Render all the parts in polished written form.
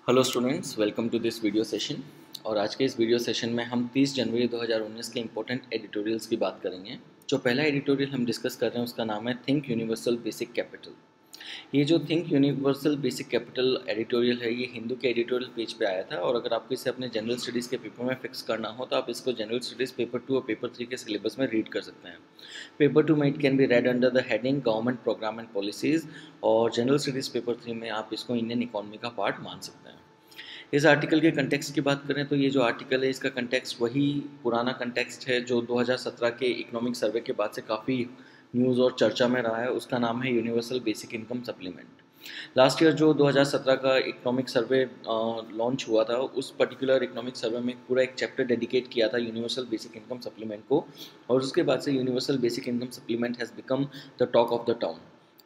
Hello students, welcome to this video session. और आज के इस वीडियो सेशन में हम 30 जनवरी 2019 के इम्पोर्टेंट एडिटोरियल्स की बात करेंगे। जो पहला एडिटोरियल हम डिस्कस कर रहे हैं उसका नाम है थिंक यूनिवर्सल बेसिक कैपिटल। ये जो think universal basic capital editorial है, ये हिंदू के एडिटोरियल पेज पे आया था। और अगर आपको इसे अपने जनरल स्टडीज़ के पेपर में फिक्स करना हो तो आप इसको जनरल स्टडीज़ पेपर 2 और पेपर 3 के सिलेबस में रीड कर सकते हैं। पेपर 2 में it can be read under the heading government program and policies, और जनरल स्टडीज़ पेपर 3 में आप इसको इंडियन इकोनॉमी का पार्ट मान सकते हैं। इस आर्टिकल के कंटेक्स्ट की बात करें तो ये जो आर्टिकल है इसका कंटेक्स्ट वही पुराना कंटेक्स्ट है जो 2017 के इकोनॉमिक सर्वे के बाद से काफ़ी न्यूज़ और चर्चा में रहा है। उसका नाम है universal basic income supplement. Last year जो 2017 का इकोनॉमिक सर्वे लॉन्च हुआ था, उस पर्टिकुलर इकोनॉमिक सर्वे में पूरा एक चैप्टर डेडिकेट किया था यूनिवर्सल बेसिक इनकम सप्लीमेंट को, और उसके बाद से universal basic income supplement has become the talk of the town.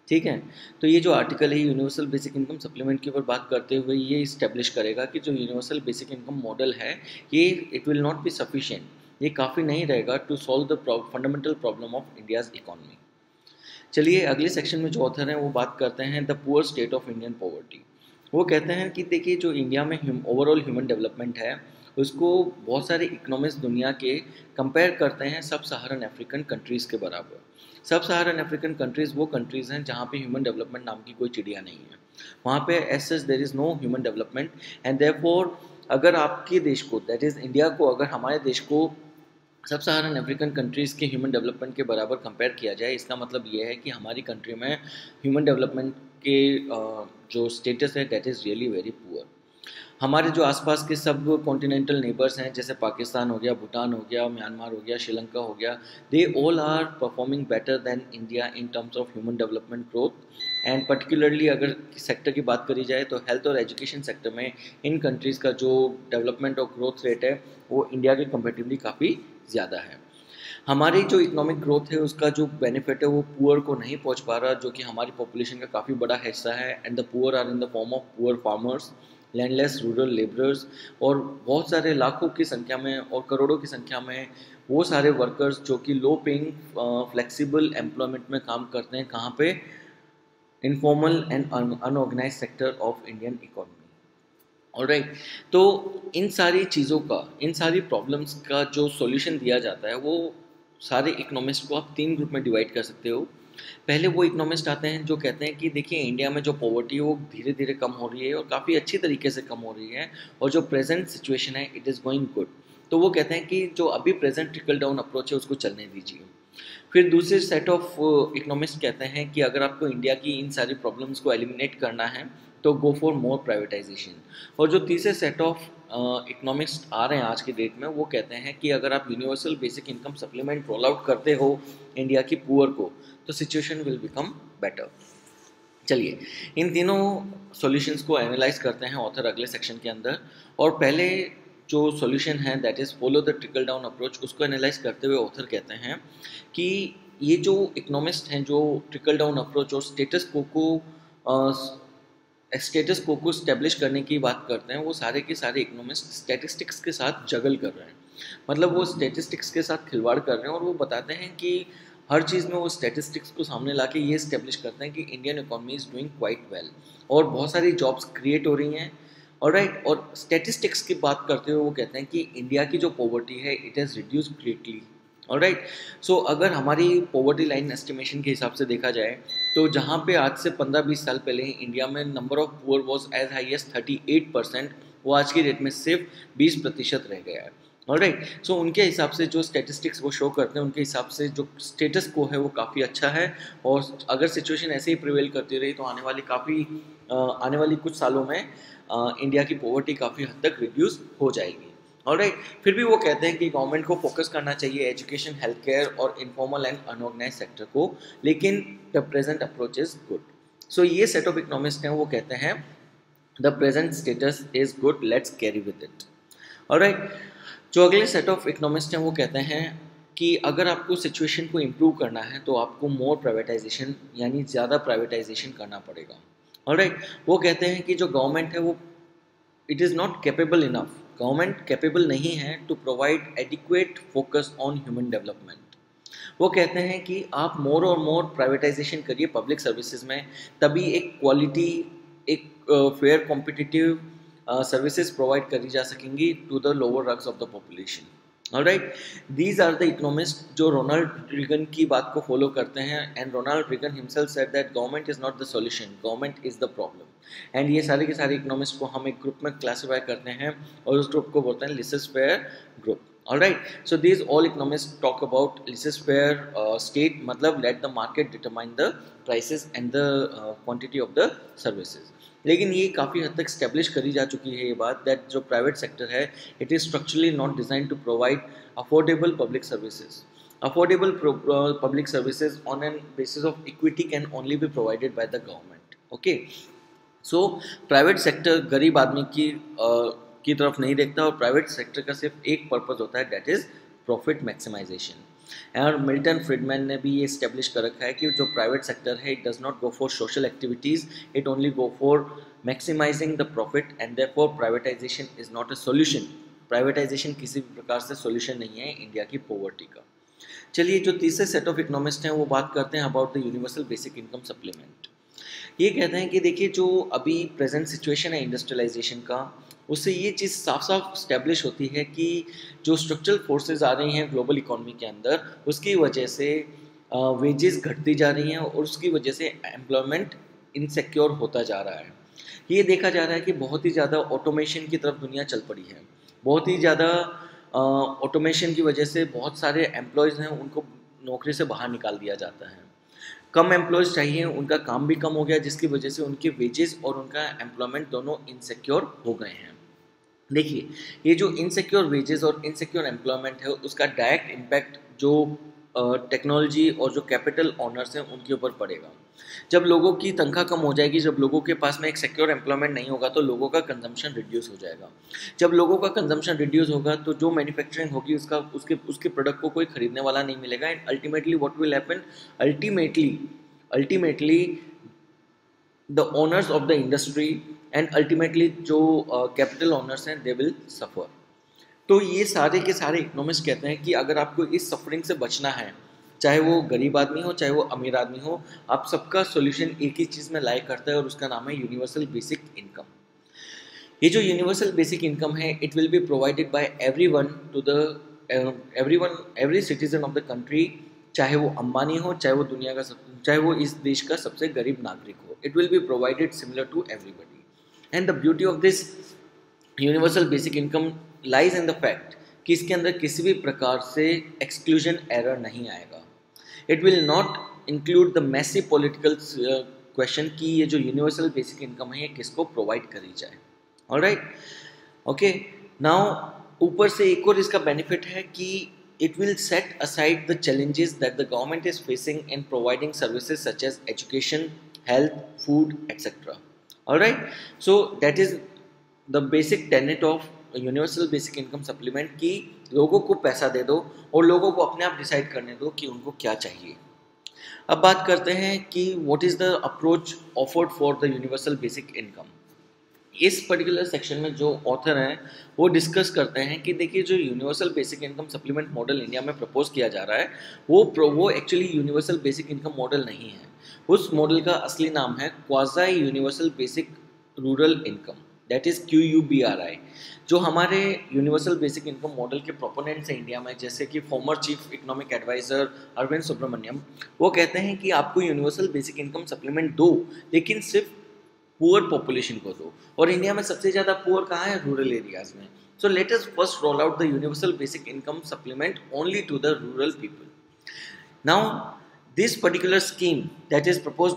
ठीक है, तो ये जो आर्टिकल है यूनिवर्सल बेसिक इनकम सप्लीमेंट के ऊपर बात करते हुए ये इस्टेब्लिश करेगा कि जो यूनिवर्सल बेसिक इनकम मॉडल है ये it will not be sufficient, ये काफ़ी नहीं रहेगा to solve the fundamental problem of India's economy. चलिए अगले सेक्शन में जो ऑथर हैं वो बात करते हैं the poor state of Indian poverty. वो कहते हैं कि देखिए जो इंडिया में ओवरऑल ह्यूमन डेवलपमेंट है उसको बहुत सारे इकोनॉमिस्ट दुनिया के कंपेयर करते हैं सब सहारन अफ्रीकन कंट्रीज़ के बराबर। सब सहारन अफ्रीकन कंट्रीज़ वो कंट्रीज़ हैं जहाँ पे ह्यूमन डेवलपमेंट नाम की कोई चिड़िया नहीं है। वहाँ पे as such there is no human development, and therefore अगर आपके देश को, दैट इज़ इंडिया को, अगर हमारे देश को सब सहारन अफ्रीकन कंट्रीज़ के ह्यूमन डेवलपमेंट के बराबर कंपेयर किया जाए, इसका मतलब ये है कि हमारी कंट्री में ह्यूमन डेवलपमेंट के जो स्टेटस है that is really very poor. हमारे जो आसपास के सब कॉन्टिनेंटल नेबर्स हैं जैसे पाकिस्तान हो गया, भूटान हो गया, म्यांमार हो गया, श्रीलंका हो गया, they all are performing better than India in terms of human development growth. And particularly अगर सेक्टर की बात करी जाए तो हेल्थ और एजुकेशन सेक्टर में इन कंट्रीज़ का जो डेवलपमेंट और ग्रोथ रेट है वो इंडिया के कंपेरेटिवली काफ़ी ज़्यादा है। हमारी जो इकोनॉमिक ग्रोथ है उसका जो बेनिफिट है वो पुअर को नहीं पहुंच पा रहा, जो कि हमारी पॉपुलेशन का काफ़ी बड़ा हिस्सा है। And the poor are in the form of poor farmers, landless rural labourers, और बहुत सारे लाखों की संख्या में और करोड़ों की संख्या में वो सारे वर्कर्स जो कि लो पेइंग फ्लेक्सिबल एम्प्लॉयमेंट में काम करते हैं। कहाँ पे? Informal and unorganised sector of Indian economy. Alright, तो इन सारी चीज़ों का, इन सारी प्रॉब्लम्स का जो सॉल्यूशन दिया जाता है वो सारे इकोनॉमिस्ट को आप 3 ग्रुप में डिवाइड कर सकते हो। पहले वो इकोनॉमिस्ट आते हैं जो कहते हैं कि देखिए इंडिया में जो पॉवर्टी है वो धीरे धीरे कम हो रही है और काफ़ी अच्छी तरीके से कम हो रही है, और जो प्रेजेंट सिचुएशन है इट इज़ गोइंग गुड। तो वो कहते हैं कि जो अभी प्रेजेंट ट्रिकल डाउन अप्रोच है उसको चलने दीजिए। फिर दूसरे सेट ऑफ इकोनॉमिस्ट कहते हैं कि अगर आपको इंडिया की इन सारी प्रॉब्लम्स को एलिमिनेट करना है तो गो फॉर मोर प्राइवेटाइजेशन। और जो तीसरे सेट ऑफ इकोनॉमिस्ट आ रहे हैं आज की डेट में वो कहते हैं कि अगर आप universal basic income supplement roll out करते हो इंडिया की पुअर को तो सिचुएशन विल बिकम बेटर। चलिए इन तीनों सॉल्यूशंस को एनालाइज करते हैं ऑथर अगले सेक्शन के अंदर। और पहले जो सॉल्यूशन है that is follow the trickle down approach, उसको एनालाइज करते हुए ऑथर कहते हैं कि ये जो इकोनॉमिस्ट हैं जो ट्रिकल डाउन अप्रोच और स्टेटस को स्टेब्लिश करने की बात करते हैं, वो सारे के सारे इकोनॉमिस्ट स्टैटिस्टिक्स के साथ जगल कर रहे हैं। मतलब वो स्टैटिस्टिक्स के साथ खिलवाड़ कर रहे हैं और वो बताते हैं कि हर चीज़ में वो स्टैटिस्टिक्स को सामने लाके ये स्टेब्लिश करते हैं कि Indian economy is doing quite well और बहुत सारी जॉब्स क्रिएट हो रही हैं। ऑलराइट, और स्टैटिस्टिक्स की बात करते हुए वो कहते हैं कि इंडिया की जो पॉवर्टी है it has reduce greatly. Alright, so अगर हमारी पॉवर्टी लाइन एस्टिमेशन के हिसाब से देखा जाए तो जहाँ पे आज से 15-20 साल पहले इंडिया में number of poor was as high as 38%, वो आज की डेट में सिर्फ 20% रह गया है। ऑलराइट, सो उनके हिसाब से जो स्टैटिस्टिक्स वो शो करते हैं उनके हिसाब से जो स्टेटस को है वो काफ़ी अच्छा है, और अगर सिचुएशन ऐसे ही प्रिवेल करती रही तो आने वाली कुछ सालों में इंडिया की पॉवर्टी काफ़ी हद तक रिड्यूस हो जाएगी। ऑलराइट, फिर भी वो कहते हैं कि गवर्नमेंट को फोकस करना चाहिए एजुकेशन, हेल्थ केयर और इनफॉर्मल एंड अनऑर्गेनाइज सेक्टर को, लेकिन the present approach is good. So ये सेट ऑफ इकोनॉमिस्ट हैं वो कहते हैं the present status is good, let's carry with it. Alright, जो अगले सेट ऑफ इकोनॉमिस्ट हैं वो कहते हैं कि अगर आपको सिचुएशन को इम्प्रूव करना है तो आपको मोर प्राइवेटाइजेशन यानी ज़्यादा प्राइवेटाइजेशन करना पड़ेगा। ऑलराइट, वो कहते हैं कि जो गवर्नमेंट है वो it is not capable enough, government capable नहीं है to provide adequate focus on human development. वो कहते हैं कि आप मोर और मोर प्राइवेटाइजेशन करिए पब्लिक सर्विसेज में, तभी एक क्वालिटी, एक फेयर कॉम्पिटिटिव सर्विसेज प्रोवाइड करी जा सकेंगी to the lower rungs of the population. Alright, these are the economist जो रोनाल्ड रीगन की बात को फॉलो करते हैं, and Ronald Reagan himself said that government is not the solution, government is the problem. And ये सारे के सारे इकोनॉमिस्ट को हम एक ग्रुप में क्लासीफाई करते हैं और उस ग्रुप को बोलते हैं laissez faire group. Alright, so these all economist talk about laissez faire state, मतलब let the market determine the prices and the quantity of the services. लेकिन ये काफ़ी हद तक स्टैब्लिश करी जा चुकी है ये बात, दैट जो प्राइवेट सेक्टर है it is structurally not design to provide affordable public services. Affordable public services on an basis of equity can only be provided by the government. Okay, so private sector गरीब आदमी की तरफ नहीं देखता, और private sector का सिर्फ एक पर्पज होता है, दैट इज़ प्रॉफिट मैक्सिमाइजेशन। और मिल्टन फ्रीडमैन ने भी ये स्टेब्लिश कर रखा है कि जो प्राइवेट सेक्टर है it does not go for social activities, it only go for maximising the profit, and therefore privatisation is not a solution. Privatisation किसी भी प्रकार से सॉल्यूशन नहीं है इंडिया की पॉवर्टी का। चलिए, जो तीसरे सेट ऑफ इकोनॉमिस्ट हैं वो बात करते हैं about the universal basic income supplement. ये कहते हैं कि देखिए, जो अभी प्रेजेंट सिचुएशन है इंडस्ट्रियलाइजेशन का, उससे ये चीज़ साफ साफ स्टैब्लिश होती है कि जो स्ट्रक्चरल फोर्सेस आ रही हैं ग्लोबल इकोनॉमी के अंदर, उसकी वजह से वेजेस घटती जा रही हैं और उसकी वजह से एम्प्लॉयमेंट इनसिक्योर होता जा रहा है। ये देखा जा रहा है कि बहुत ही ज़्यादा ऑटोमेशन की तरफ दुनिया चल पड़ी है। बहुत ही ज़्यादा ऑटोमेशन की वजह से बहुत सारे एम्प्लॉयज़ हैं उनको नौकरी से बाहर निकाल दिया जाता है। कम एम्प्लॉयज़ चाहिए, उनका काम भी कम हो गया, जिसकी वजह से उनके वेजेस और उनका एम्प्लॉयमेंट दोनों इनसिक्योर हो गए हैं। देखिए, ये जो इनसिक्योर वेजेस और इनसिक्योर एम्प्लॉयमेंट है उसका डायरेक्ट इम्पैक्ट जो टेक्नोलॉजी और जो कैपिटल ऑनर्स हैं उनके ऊपर पड़ेगा। जब लोगों की तनख्वाह कम हो जाएगी, जब लोगों के पास में एक सिक्योर एम्प्लॉयमेंट नहीं होगा, तो लोगों का कंजम्पशन रिड्यूस हो जाएगा। जब लोगों का कंजम्पशन रिड्यूस होगा तो जो मैन्युफैक्चरिंग होगी उसके प्रोडक्ट को कोई खरीदने वाला नहीं मिलेगा, and ultimately what will happen, ultimately the owners of the industry and ultimately जो कैपिटल ओनर्स हैं दे विल सफ़र। तो ये सारे के सारे इकोनॉमिस्ट कहते हैं कि अगर आपको इस सफरिंग से बचना है, चाहे वो गरीब आदमी हो चाहे वो अमीर आदमी हो, आप सबका सोल्यूशन एक ही चीज़ में लाई करता है और उसका नाम है यूनिवर्सल बेसिक इनकम। ये जो यूनिवर्सल बेसिक इनकम है it will be provided by everyone to the every citizen of the country, चाहे वो अंबानी हो, चाहे वो इस देश का सबसे गरीब नागरिक हो। It will be provided similar to everybody, and the beauty of this universal basic income lies in the fact कि इसके अंदर किसी भी प्रकार से एक्सक्लूजन एरर नहीं आएगा। It will not include the massive political question कि ये जो यूनिवर्सल बेसिक इनकम है ये किसको प्रोवाइड करी जाए। ऑलराइट, ओके, नाउ ऊपर से एक और इसका बेनिफिट है कि it will set aside the challenges that the government is facing in providing services such as education, health, food, etc. Alright, so that is the basic tenet of universal basic income supplement कि लोगों को पैसा दे दो और लोगों को अपने आप डिसाइड करने दो कि उनको क्या चाहिए। अब बात करते हैं कि what is the approach offered for the universal basic income। इस पर्टिकुलर सेक्शन में जो ऑथर हैं वो डिस्कस करते हैं कि देखिए, जो universal basic income supplement model India में प्रपोज किया जा रहा है वो actually universal basic income model नहीं है। उस मॉडल का असली नाम है quasi universal basic rural income, that is QUBRI। जो हमारे यूनिवर्सल बेसिक इनकम मॉडल के प्रोपोनेंट्स हैं इंडिया में, जैसे कि former chief economic adviser Arvind Subramanian, वो कहते हैं कि आपको यूनिवर्सल बेसिक इनकम सप्लीमेंट दो, लेकिन सिर्फ पुअर पॉपुलेशन को दो। और इंडिया में सबसे ज़्यादा पुअर कहाँ है? रूरल एरियाज़ में। So let us first roll out the universal basic income supplement only to the rural people. Now this particular scheme that is proposed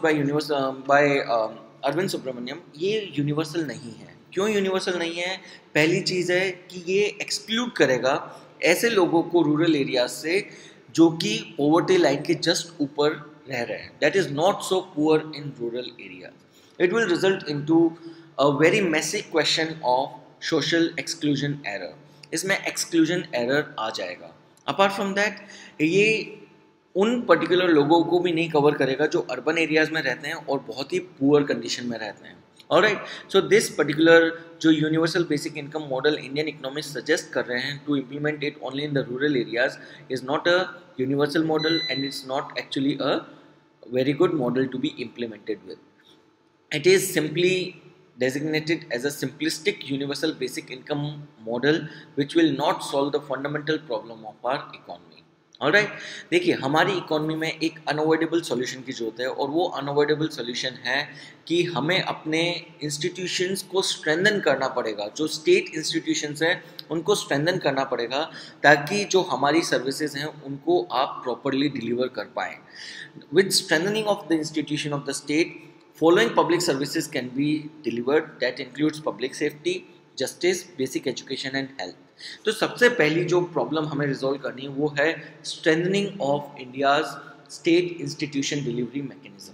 by Arvind Subramanian, ये यूनिवर्सल नहीं है। क्यों यूनिवर्सल नहीं है? पहली चीज़ है कि ये एक्सक्लूड करेगा ऐसे लोगों को रूरल एरियाज से जो कि पॉवर्टी लाइन के जस्ट ऊपर रह रहे हैं, that is not so poor in rural areas. It will result into a very messy question of social exclusion error। इसमें exclusion error आ जाएगा। Apart from that, ये उन पर्टिकुलर लोगों को भी नहीं कवर करेगा जो अर्बन एरियाज में रहते हैं और बहुत ही पुअर कंडीशन में रहते हैं। ऑलराइट, सो दिस पर्टिकुलर जो universal basic income model Indian economist suggest कर रहे हैं to implement it only in the rural areas is not a universal model and it's not actually a very good model to be implemented with. It is simply designated as a simplistic universal basic income model which will not solve the fundamental problem of our economy. Alright, देखिए हमारी economy में एक unavoidable solution की जरूरत है, और वो unavoidable solution है कि हमें अपने इंस्टीट्यूशंस को स्ट्रेंथन करना पड़ेगा। जो स्टेट इंस्टीट्यूशंस हैं उनको स्ट्रेंथन करना पड़ेगा ताकि जो हमारी सर्विसेज हैं उनको आप प्रॉपरली डिलीवर कर पाएँ। With strengthening of the institution of the state, following public services can be delivered that includes public safety, justice, basic education and health. तो सबसे पहली जो प्रॉब्लम हमें रिजॉल्व करनी है वो है strengthening of India's state institution delivery mechanism.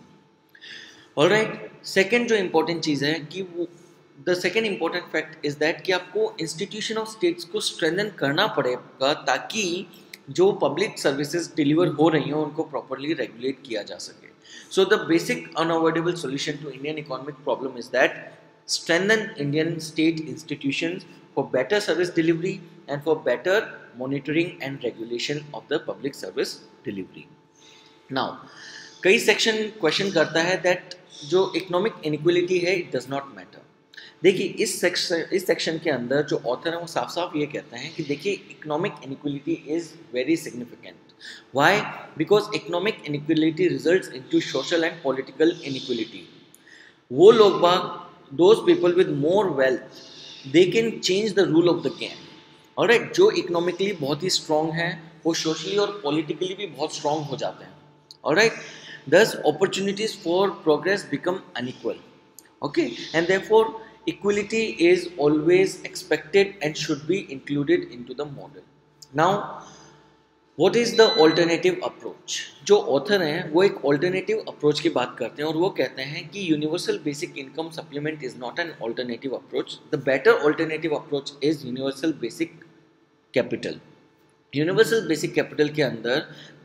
Alright, second जो इंपॉर्टेंट चीज़ है कि वो the second important fact is that कि आपको इंस्टीट्यूशन ऑफ स्टेट्स को स्ट्रेंथन करना पड़ेगा ताकि जो पब्लिक सर्विसेज डिलीवर हो रही हैं उनको प्रॉपरली रेगुलेट किया जा सके। So the basic unavoidable solution to Indian economic problem is that strengthen Indian state institutions for better service delivery and for better monitoring and regulation of the public service delivery. Now, कई section question करता है that जो economic inequality है it does not matter. देखिए इस section के अंदर जो ऑथर है वो साफ साफ ये कहते हैं कि देखिए economic inequality is very significant. Why? Because economic inequality results into social and political inequality. वो लोग बाग, those people with more wealth, they can change the rule of the game. Alright, जो economically बहुत ही strong है, वो socially और politically भी बहुत strong हो जाते हैं. Alright, thus opportunities for progress become unequal. Okay, and therefore equality is always expected and should be included into the model. Now, What is the alternative approach? जो author हैं वो एक ऑल्टरनेटिव अप्रोच की बात करते हैं और वो कहते हैं कि universal basic income supplement is not an alternative approach. The better alternative approach is universal basic capital. Universal basic capital के अंदर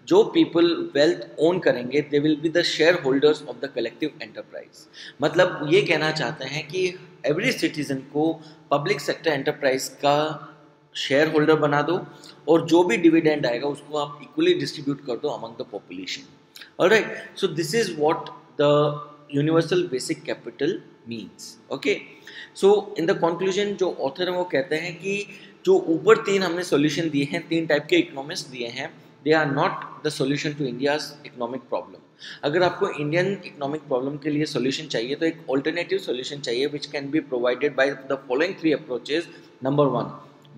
जो पीपल वेल्थ ओन करेंगे they will be the share holders of the collective enterprise. मतलब ये कहना चाहते हैं कि एवरी सिटीजन को पब्लिक सेक्टर एंटरप्राइज का शेयर होल्डर बना दो और जो भी डिविडेंड आएगा उसको आप इक्वली डिस्ट्रीब्यूट कर दो among the population. Alright, so this is what the universal basic capital means. Okay, so in the conclusion जो ऑथर है वो कहते हैं कि जो ऊपर तीन हमने सॉल्यूशन दिए हैं, तीन टाइप के इकोनॉमिक्स दिए हैं, they are not the solution to India's economic problem. अगर आपको इंडियन इकोनॉमिक प्रॉब्लम के लिए सॉल्यूशन चाहिए तो एक ऑल्टरनेटिव सॉल्यूशन चाहिए which can be provided by the following three approaches. Number one,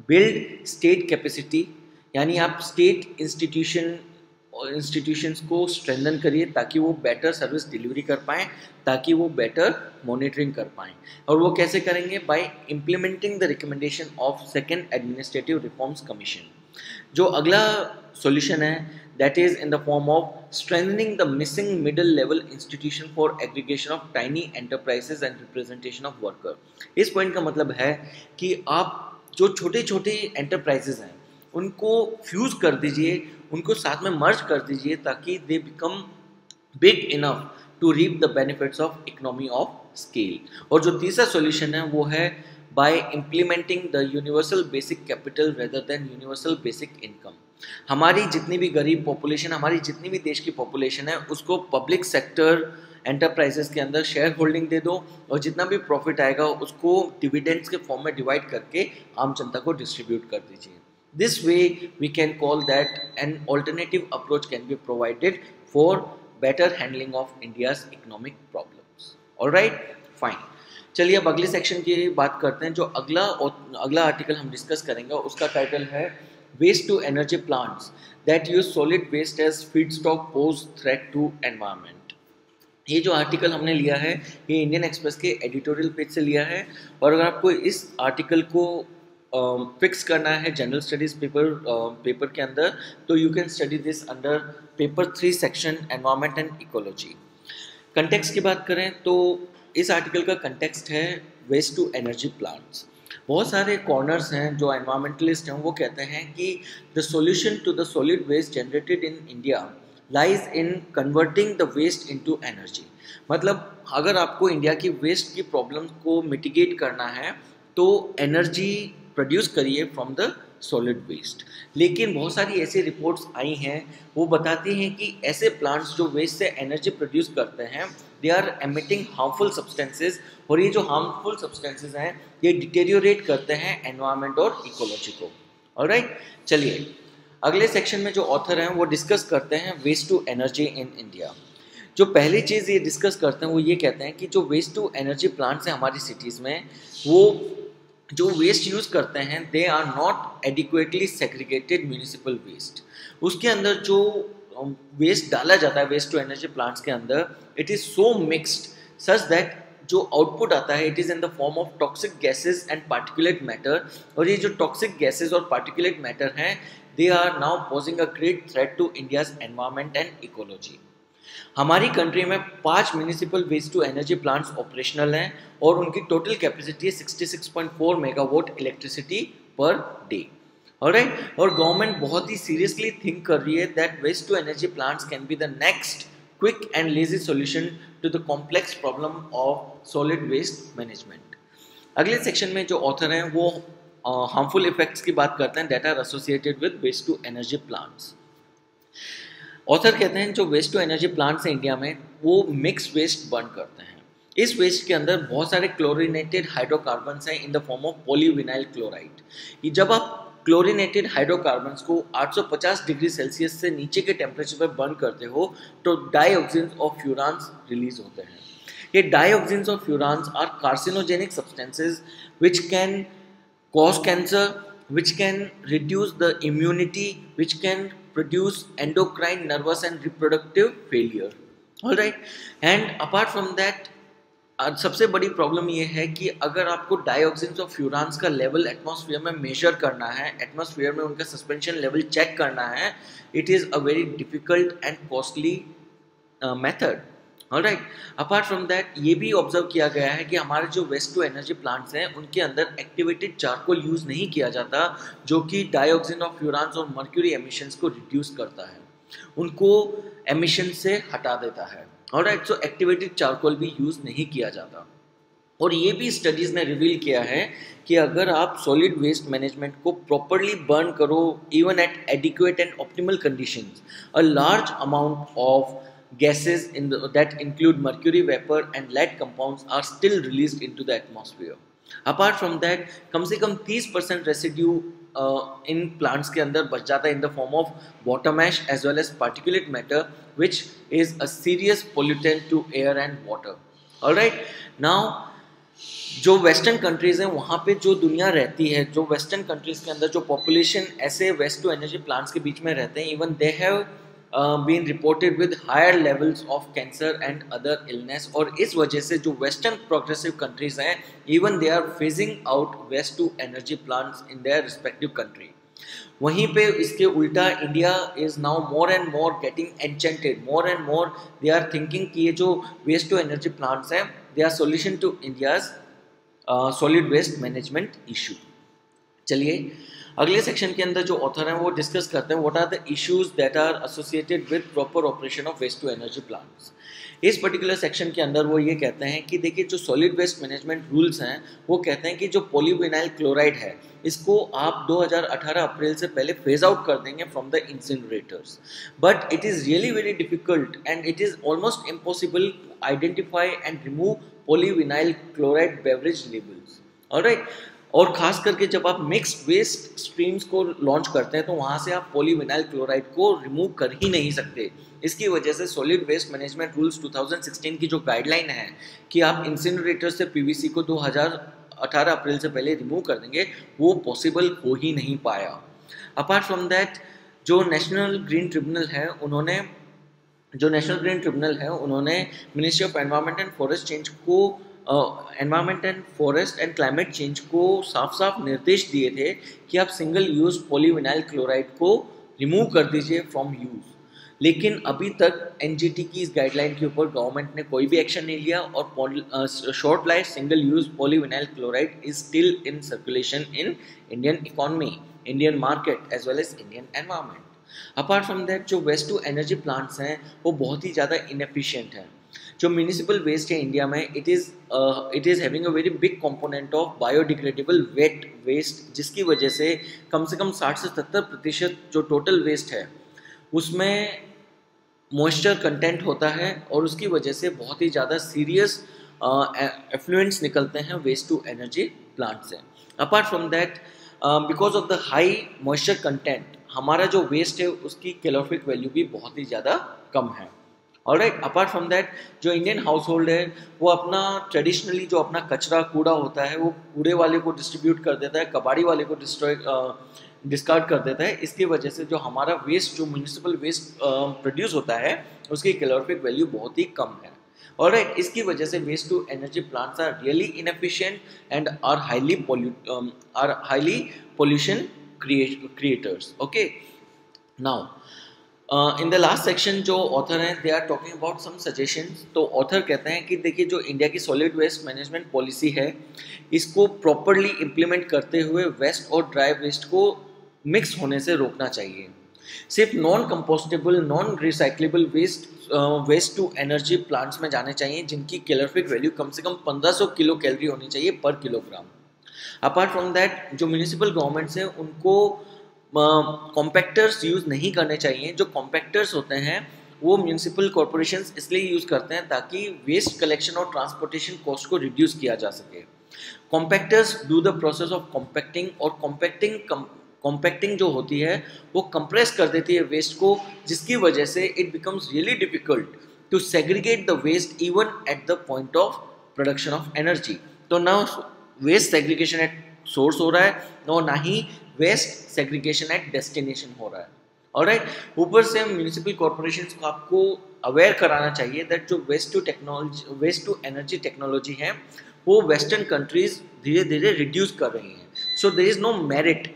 build state capacity, यानी आप स्टेट इंस्टीट्यूशंस को स्ट्रेंथन करिए ताकि वो बेटर सर्विस डिलीवरी कर पाएँ, ताकि वो बेटर मॉनिटरिंग कर पाएँ। और वो कैसे करेंगे? Bye implementing the recommendation of second administrative reforms commission. जो अगला सॉल्यूशन है that is in the form of strengthening the missing middle level institution for aggregation of tiny enterprises and representation of worker. इस point का मतलब है कि आप जो छोटे छोटे एंटरप्राइजेज हैं उनको फ्यूज कर दीजिए, उनको साथ में मर्ज कर दीजिए ताकि they become big enough to reap the benefits of economy of scale. और जो तीसरा सॉल्यूशन है वो है by implementing the universal basic capital rather than universal basic income. हमारी जितनी भी गरीब पॉपुलेशन, हमारी जितनी भी देश की पॉपुलेशन है उसको पब्लिक सेक्टर एंटरप्राइजेस के अंदर शेयर होल्डिंग दे दो और जितना भी प्रॉफिट आएगा उसको डिविडेंड्स के फॉर्म में डिवाइड करके आम जनता को डिस्ट्रीब्यूट कर दीजिए। This way we can call that an alternative approach can be provided for better handling of India's economic problems. All right, fine. चलिए अब अगले सेक्शन की बात करते हैं। जो अगला आर्टिकल हम डिस्कस करेंगे उसका टाइटल है waste to energy plants that use solid waste as feedstock pose threat to environment. ये जो आर्टिकल हमने लिया है ये इंडियन एक्सप्रेस के एडिटोरियल पेज से लिया है, और अगर आपको इस आर्टिकल को फिक्स करना है जनरल स्टडीज़ पेपर के अंदर तो you can study this under paper 3 section environment and ecology. Context की बात करें तो इस आर्टिकल का कंटेक्स्ट है वेस्ट टू एनर्जी प्लांट्स। बहुत सारे कॉर्नर्स हैं जो एनवायरमेंटलिस्ट हैं वो कहते हैं कि the solution to the solid waste generated in India lies in converting the waste into energy. मतलब अगर आपको इंडिया की वेस्ट की प्रॉब्लम को मिटिगेट करना है तो एनर्जी प्रोड्यूस करिए फ्रॉम द सॉलिड वेस्ट। लेकिन बहुत सारी ऐसी रिपोर्ट्स आई हैं वो बताती हैं कि ऐसे प्लांट्स जो वेस्ट से एनर्जी प्रोड्यूस करते हैं they are emitting harmful substances, और ये जो हार्मफुल सब्सटेंसेज हैं ये डिटेरियोरेट करते हैं एनवायरनमेंट और इकोलॉजी को। ऑलराइट, चलिए अगले सेक्शन में जो ऑथर हैं वो डिस्कस करते हैं waste to energy in India. जो पहली चीज़ ये डिस्कस करते हैं वो ये कहते हैं कि जो वेस्ट टू एनर्जी प्लांट्स हैं हमारी सिटीज़ में, वो जो वेस्ट यूज़ करते हैं they are not adequately segregated municipal waste. उसके अंदर जो वेस्ट डाला जाता है वेस्ट टू एनर्जी प्लांट्स के अंदर, it is so mixed such that जो आउटपुट आता है it is in the form of toxic gases and particulate matter, और ये जो टॉक्सिक गैसेज और पार्टिकुलेट मैटर हैं they are now posing a great threat to India's environment and ecology. हमारी country में 5 municipal waste to energy plants operational हैं और उनकी टोटल कैपेसिटी है 66.4 megawatt electricity per day. Alright, और गवर्नमेंट बहुत ही सीरियसली थिंक कर रही है that waste to energy plants can be the next quick and lazy solution to the complex problem of solid waste management. अगले section में जो ऑथर हैं वो हार्मफुल इफेक्ट्स की बात करते हैं that are associated with waste to energy plants. Author कहते हैं जो वेस्ट टू एनर्जी प्लांट्स हैं इंडिया में वो मिक्स वेस्ट बर्न करते हैं। इस वेस्ट के अंदर बहुत सारे क्लोरीनेटेड हाइड्रोकार्बन्स हैं इन the form of polyvinyl chloride. जब आप क्लोरीनेटेड हाइड्रोकार्बन्स को 850 डिग्री सेल्सियस से नीचे के टेम्परेचर पर बर्न करते हो तो डाइऑक्सिन्स ऑफ फ्यूरान्स रिलीज होते हैं। ये dioxins of furans are carcinogenic substances which can cause cancer, which can reduce the immunity, which can produce endocrine, nervous and reproductive failure. All right, and apart from that सबसे बड़ी problem ये है कि अगर आपको डाइऑक्सिन्स ऑफ फ्यूरान्स का level atmosphere में major करना है, एटमॉस्फेयर में उनका सस्पेंशन लेवल चेक करना है, it is a very difficult and costly method. Alright, apart from that ये भी ऑब्जर्व किया गया है कि हमारे जो वेस्ट टू एनर्जी प्लांट्स हैं उनके अंदर एक्टिवेटेड चारकोल यूज़ नहीं किया जाता जो कि डाइऑक्सिन ऑफ फ्यूरान्स और मर्क्यूरी एमिशंस को रिड्यूस करता है, उनको एमिशन से हटा देता है। ऑलराइट, सो एक्टिवेटेड चारकोल भी यूज़ नहीं किया जाता। और ये भी स्टडीज़ ने रिवील किया है कि अगर आप सॉलिड वेस्ट मैनेजमेंट को प्रॉपरली बर्न करो even at adequate and optimal conditions, a large amount of gases that include mercury vapor and lead compounds are still released into the atmosphere. Apart from that, कम से कम 30% residue in plants के अंदर बच जाता है in the form of bottom ash as well as particulate matter which is a serious pollutant to air and water. Alright, now जो western countries हैं वहाँ पे जो दुनिया रहती है, जो वेस्टर्न कंट्रीज़ के अंदर जो पॉपुलेशन ऐसे वेस्ट टू एनर्जी प्लांट्स के बीच में रहते हैं, even they have been reported with higher levels of cancer and other illness। और इस वजह से जो वेस्टर्न प्रोग्रेसिव कंट्रीज हैं even they are phasing out waste to energy plants in their respective country. वहीं पे इसके उल्टा India is now more and more getting enchanted, more and more they are thinking कि ये जो वेस्ट टू एनर्जी प्लांट्स हैं they are solution to India's solid waste management issue. चलिए अगले सेक्शन के अंदर जो ऑथर हैं वो डिस्कस करते हैं what are the issues that are associated with proper operation of waste to energy plants. इस पर्टिकुलर सेक्शन के अंदर वो ये कहते हैं कि देखिए जो सॉलिड वेस्ट मैनेजमेंट रूल्स हैं वो कहते हैं कि जो पॉलीविनाइल क्लोराइड है इसको आप 2018 अप्रैल से पहले फेज आउट कर देंगे from the incinerators, but it is really very difficult and it is almost impossible to identify and remove polyvinyl chloride beverage labels. Alright, और ख़ास करके जब आप मिक्स्ड वेस्ट स्ट्रीम्स को लॉन्च करते हैं तो वहाँ से आप पॉलीविनाइल क्लोराइड को रिमूव कर ही नहीं सकते। इसकी वजह से सॉलिड वेस्ट मैनेजमेंट रूल्स 2016 की जो गाइडलाइन है कि आप इंसिनरेटर से पीवीसी को 2018 अप्रैल से पहले रिमूव कर देंगे, वो पॉसिबल हो ही नहीं पाया। अपार्ट फ्रॉम दैट जो नेशनल ग्रीन ट्रिब्यूनल है उन्होंने Ministry of Environment and Forest change को Environment and Forest and Climate Change को साफ साफ निर्देश दिए थे कि आप सिंगल यूज़ पॉलीविनाइल क्लोराइड को रिमूव कर दीजिए फ्रॉम यूज़, लेकिन अभी तक एनजीटी की इस गाइडलाइन के ऊपर गवर्नमेंट ने कोई भी एक्शन नहीं लिया और short life single use polyvinyl chloride is still in circulation in Indian economy, Indian market as well as Indian environment. Apart from that जो वेस्ट टू एनर्जी प्लांट्स हैं वो बहुत ही ज़्यादा इनएफिशिएंट हैं। जो म्यूनिसिपल वेस्ट है इंडिया में, it is having a very big component of biodegradable wet waste, जिसकी वजह से कम 60 से 70% जो टोटल वेस्ट है उसमें मॉइस्चर कंटेंट होता है, और उसकी वजह से बहुत ही ज़्यादा सीरियस एफ्लुएंट्स निकलते हैं वेस्ट टू एनर्जी प्लांट से। Apart from that, because of the high moisture content, हमारा जो वेस्ट है उसकी कैलोरिफिक वैल्यू भी बहुत ही ज़्यादा कम है। ऑलराइट, अपार्ट फ्रॉम दैट, जो इंडियन हाउस होल्ड है वो अपना ट्रेडिशनली जो अपना कचरा कूड़ा होता है वो कूड़े वाले को डिस्ट्रीब्यूट कर देता है, कबाड़ी वाले को डिस्कार्ड कर देता है। इसकी वजह से जो हमारा वेस्ट, जो म्यूनिसिपल वेस्ट प्रोड्यूस होता है, उसकी कैलोरिफिक वैल्यू बहुत ही कम है। ऑलराइट, इसकी वजह से waste to energy plants are really inefficient and are highly pollution creators. Okay, now in the last section जो ऑथर हैं they are talking about some suggestions. तो ऑथर कहते हैं कि देखिए, जो इंडिया की सॉलिड वेस्ट मैनेजमेंट पॉलिसी है, इसको प्रॉपरली इम्प्लीमेंट करते हुए वेस्ट और ड्राई वेस्ट को मिक्स होने से रोकना चाहिए। सिर्फ non compostable, non recyclable waste to energy plants में जाने चाहिए, जिनकी कैलोरिफिक वैल्यू कम से कम 1500 किलो कैलोरी होनी चाहिए पर किलोग्राम। अपार्ट फ्रॉम दैट, जो म्यूनिसिपल गवर्नमेंट्स हैं उनको कॉम्पैक्टर्स यूज़ नहीं करने चाहिए। जो कॉम्पैक्टर्स होते हैं वो म्यूनिसिपल कॉरपोरेशंस इसलिए यूज़ करते हैं ताकि वेस्ट कलेक्शन और ट्रांसपोर्टेशन कॉस्ट को रिड्यूस किया जा सके। Compactors do the process of compacting, और कॉम्पैक्टिंग जो होती है वो कंप्रेस कर देती है वेस्ट को, जिसकी वजह से it becomes really difficult to segregate the waste even at the point of production of energy. तो ना वेस्ट सेग्रीगेशन एट सोर्स हो रहा है, ना ही वेस्ट सेग्रीगेशन एट डेस्टिनेशन हो रहा है। ऑलराइट, ऊपर से म्यूनिसिपल कॉर्पोरेशंस को आपको अवेयर कराना चाहिए दैट जो वेस्ट टू एनर्जी टेक्नोलॉजी है वो वेस्टर्न कंट्रीज धीरे धीरे रिड्यूस कर रही हैं। So there is no merit,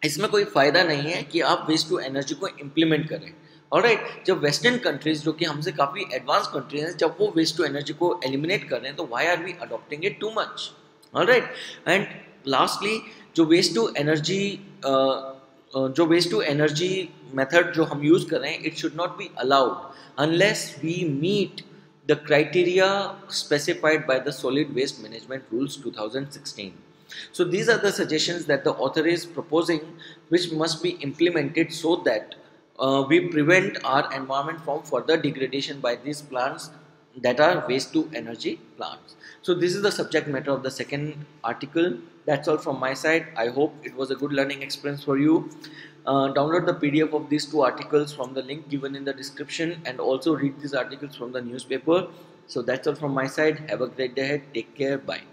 इसमें कोई फ़ायदा नहीं है कि आप वेस्ट टू एनर्जी को इम्प्लीमेंट करें। ऑलराइट, जब वेस्टर्न कंट्रीज जो कि हमसे काफ़ी एडवांस कंट्रीज हैं, जब वो वेस्ट टू एनर्जी को एलिमिनेट कर रहे हैं, तो why are we adopting it too much. Alright, and lastly, जो वेस्ट टू एनर्जी मेथड जो हम यूज़ कर रहे हैं, it should not be allowed unless we meet the criteria specified by the solid waste management rules 2016. So these are the suggestions that the author is proposing, which must be implemented so that we prevent our environment from further degradation by these plants that are waste to energy plants. So this is the subject matter of the second article. That's all from my side. I hope it was a good learning experience for you. Download the PDF of these two articles from the link given in the description, and also read these articles from the newspaper. So that's all from my side. Have a great day ahead. Take care. Bye.